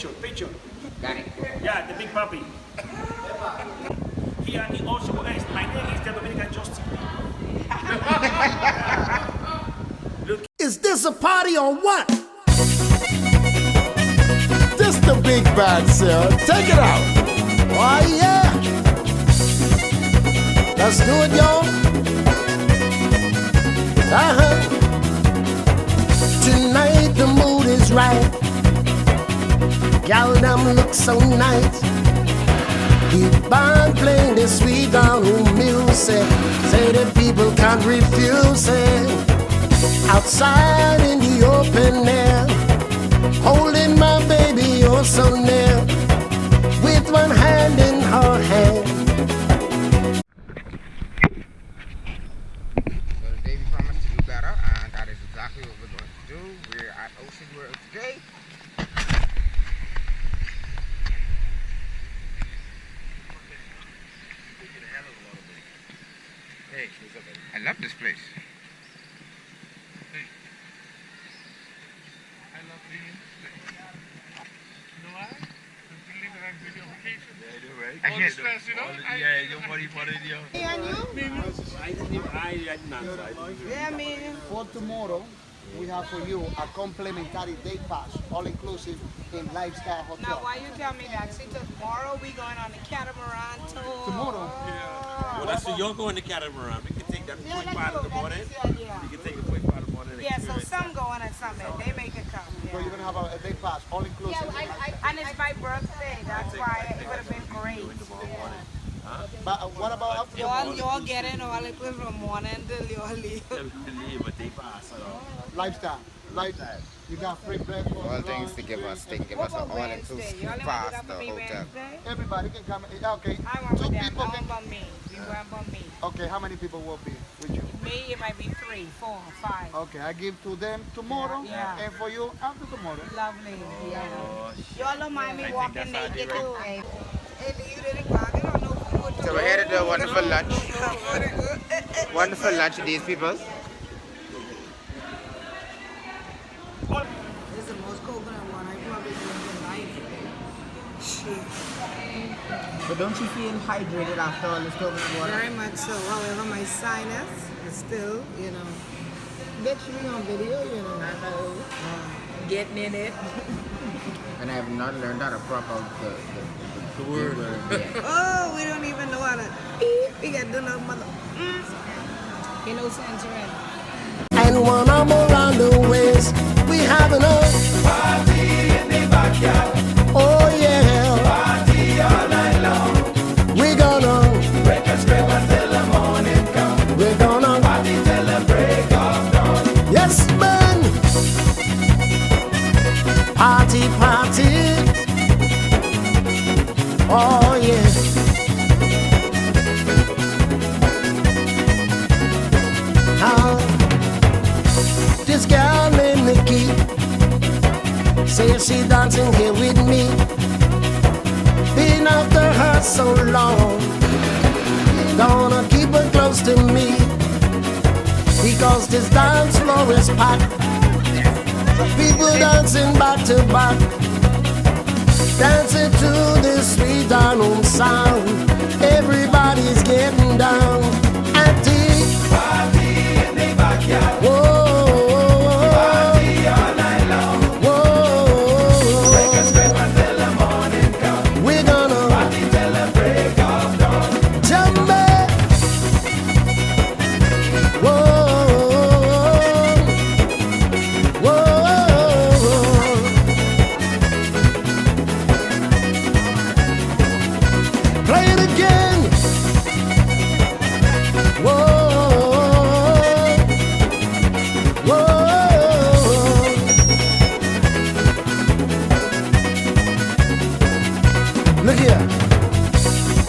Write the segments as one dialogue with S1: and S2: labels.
S1: picture.
S2: Got it.
S1: Yeah, the big puppy. Here he also is. My name is the Dominican Justice. Look.
S3: Is this a party or what? This the big bad, sir. Take it out. Oh yeah. Let's do it, y'all. Tonight the mood is right. Y'all them look so nice. Keep on playing this sweet down music. Say the people can't refuse it. Outside in the open air, holding my baby oh so near, with one hand in her hand.
S2: So the day we promised to do better, and that is exactly what we're going to do. We're at Ocean World today. I love this place.
S4: I love being in this place. You know why? Because we live in a video vacation.
S5: Yeah, I do, right?
S4: All the stress, you know?
S5: Yeah, your money for it, yo.
S6: Yeah, man. For tomorrow, we have for you a complimentary day pass, all inclusive in Lifestyle Hotel.
S7: Now, why you tell me that? See, tomorrow we going on the catamaran tour.
S6: Tomorrow?
S1: Well, that's you're going to catamaran. We can take that quick part of the morning. We can take a quick part of the morning.
S7: Yeah, so some going and some they make it come.
S6: So you're going to have a day pass, all inclusive.
S7: And it's my birthday. That's why it would have been great.
S6: But what about after the morning?
S7: Y'all get in all it from morning till y'all leave.
S6: Lifestyle. Lifestyle. You got free breakfast.
S2: All things to give us. They give us an all-inclusive pass to the hotel.
S6: Everybody can come. Okay.
S7: I want
S6: Two
S7: with them.
S6: people
S7: I
S6: can.
S7: want by me. We want by me.
S6: Okay, how many people will be with you?
S7: Me, it might be 3, 4, 5.
S6: Okay, I give to them tomorrow,
S7: Yeah.
S6: and for you after tomorrow.
S7: Lovely. Yeah. Y'all don't mind me walking naked too. Hey, you didn't clock it or no food?
S2: So we're here to do a wonderful lunch. Wonderful lunch with these people.
S7: This is the most coconut one I probably drink in life. Shit.
S6: But don't you feel hydrated after all this coconut water?
S7: Very much so. However, my sinus is still, you know, bitch me on video, you know, getting in it.
S2: And I have not learned how to prop out the word. Yeah.
S7: Oh, we don't even know how to beep. We got to do no mother. You know, censoring.
S3: And when I'm around the ways, we having a
S5: Party in the backyard.
S3: oh yeah.
S5: Party all night long.
S3: We gonna
S5: Break and scrape until the morning come.
S3: we're gonna
S5: Party till the break of dawn.
S3: yes man. Party party. Oh yeah. This girl named Nikki says she dancing here with me. Been after her so long, gonna keep her close to me, because this dance floor is packed. People dancing back to back, dancing to this sweet down sound. Everybody's getting down at the
S5: Party in the backyard.
S3: whoa,
S5: Party all night long.
S3: whoa.
S5: Break and scrape until the morning come.
S3: We're gonna
S5: Party till the break of dawn.
S3: jump back. Whoa, whoa. Play it again. Whoa, whoa. Look here.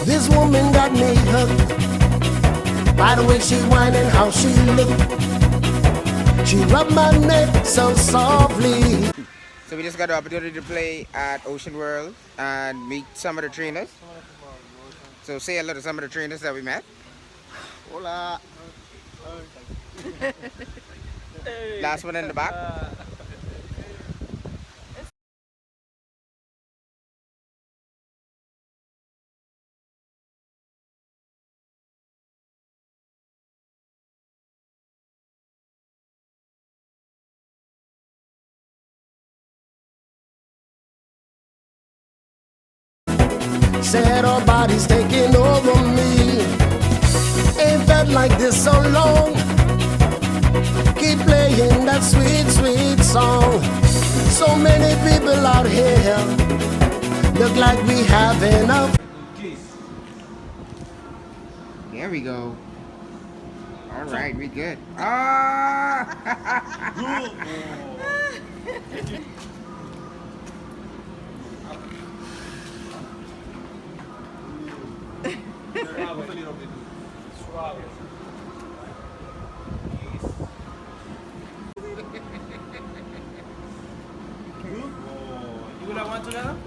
S3: This woman got me hooked by the way she whining, how she look. She rubbed my neck so softly.
S2: So we just got the opportunity to play at Ocean World and meet some of the trainers. So say hello to some of the trainers that we met.
S6: Hola.
S2: Last one in the back.
S3: Said our body's taking over me. Ain't felt like this so long. Keep playing that sweet, sweet song. So many people out here look like we have enough.
S2: There we go. All right, we good. Ah!
S1: You would want to know?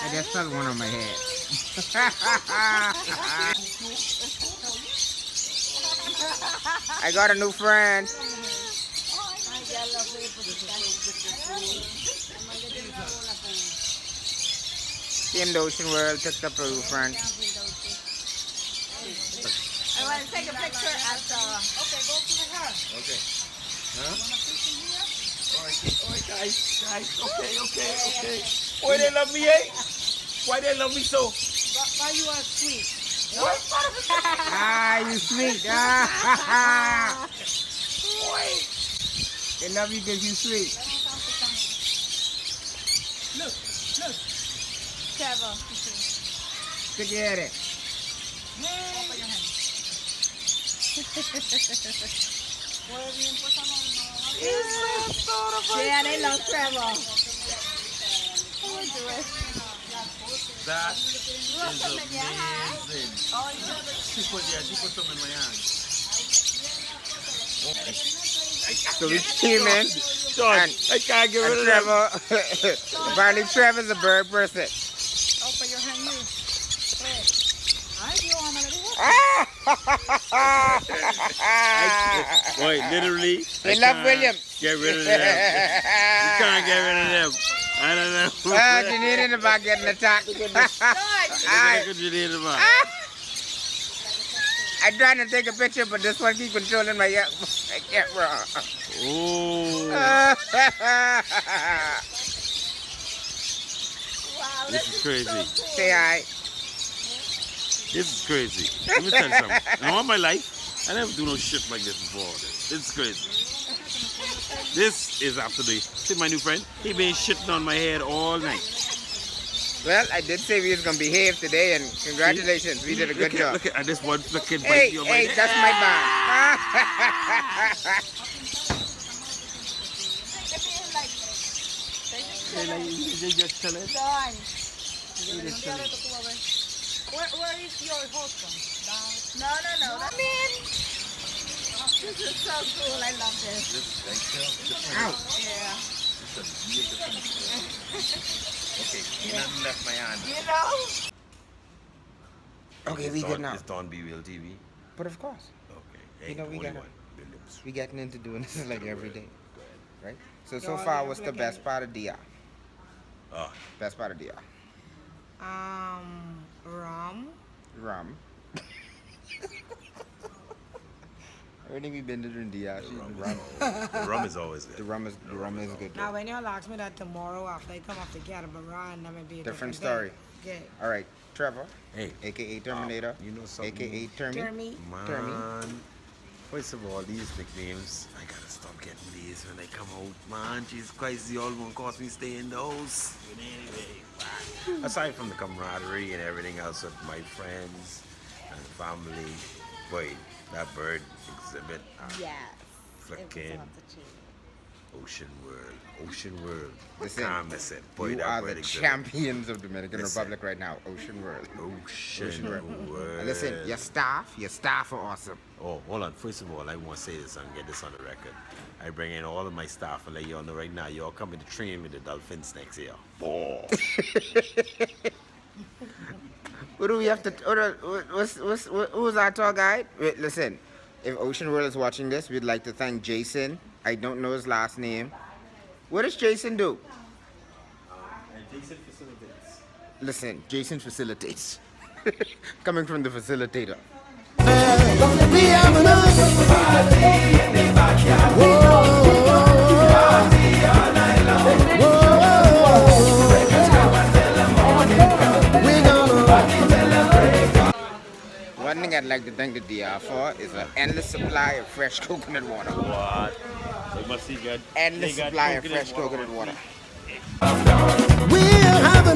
S2: I just felt one on my head. I got a new friend. Came to Ocean World, took the Peru friend.
S7: I want to take a picture after. Okay, go to the car.
S1: Okay. Huh? Alright, guys. Okay. Why they love me, eh? Why they love me so?
S7: Why you are sweet?
S2: Ah, you sweet. They love you because you sweet.
S7: Look. Trevor.
S2: Take care of it.
S7: Open your hand. Yeah, they love Trevor.
S1: That is amazing. She put some in my hand.
S2: So we came in.
S1: John, I can't get rid of them.
S2: Trevor. Apparently Trevor's a bird person.
S7: Open your hand, you.
S1: Wait, literally.
S2: They love Williams.
S1: Get rid of them. You can't get rid of them. I don't know.
S2: You need in the back getting attacked.
S1: Look at you need in the back.
S2: I'm trying to take a picture, but this one keeps controlling my camera.
S1: Oh. This is crazy.
S2: Say hi.
S1: This is crazy. Let me tell you something. In all my life, I never do no shit like this before. It's crazy. This is after the. See my new friend? He been shitting on my head all night.
S2: Well, I did say we was gonna behave today, and congratulations, we did a good job.
S1: Look at this one fucking
S2: Hey,
S1: bite on
S2: hey,
S1: my
S2: that's my bag.
S1: They just chilling.
S7: Where is your husband? No. I mean, this is so cool. I love this.
S2: Ow.
S7: Yeah.
S1: Okay, he hasn't left my hand.
S7: You know?
S2: Okay, we good now.
S1: It's DonBWill TV.
S2: But of course,
S1: Okay.
S2: You know, we gotta-
S1: 21
S2: we getting into doing this like every day, right? So
S7: Go
S2: far,
S7: ahead,
S2: what's the
S7: look
S2: best
S7: at
S2: part of DR?
S1: Ah,
S2: Best part of DR?
S7: Rum.
S2: Rum. Everything we've been to in DR, rum.
S1: the rum is always
S2: The
S1: good.
S2: rum is good.
S7: Now, when y'all ask me that tomorrow after I come off the catamaran, that may be a
S2: Different
S7: day.
S2: story.
S7: Okay.
S2: All right, Trevor,
S1: Hey,
S2: aka Terminator,
S1: you know something?
S2: aka Termy.
S7: Jeremy.
S1: man. First of all, these nicknames, I gotta stop getting these when they come out, man. Jesus Christ, they all gonna cost me stay in the house. But anyway, aside from the camaraderie and everything else with my friends and family, boy, that bird exhibit,
S7: Yes.
S1: flicking. Ocean World. Ocean World.
S2: Listen,
S1: Can't miss it. Boy,
S2: You
S1: that
S2: are
S1: boy
S2: the
S1: exhibit.
S2: champions of Dominican
S1: Listen.
S2: Republic right now. Ocean World.
S1: Ocean World.
S2: And listen, your staff are awesome.
S1: Oh, hold on. First of all, I want to say this and get this on the record. I bring in all of my staff and let y'all know right now, y'all coming to train with the Dolphins next year. Oh.
S2: What do we have to? Who's our tour guide? Wait, listen, if Ocean World is watching this, we'd like to thank Jason. I don't know his last name. What does Jason do?
S1: Jason facilitates.
S2: Listen, Jason facilitates. Coming from the facilitator.
S3: We have enough.
S5: Party in the backyard. Party all night long. Breakfast come until the morning come.
S3: We gonna
S5: Party till the break of
S2: One thing I'd like to thank the DR for is an endless supply of fresh coconut water.
S1: What? So you must see good.
S2: Endless supply of fresh coconut water.
S3: we'll have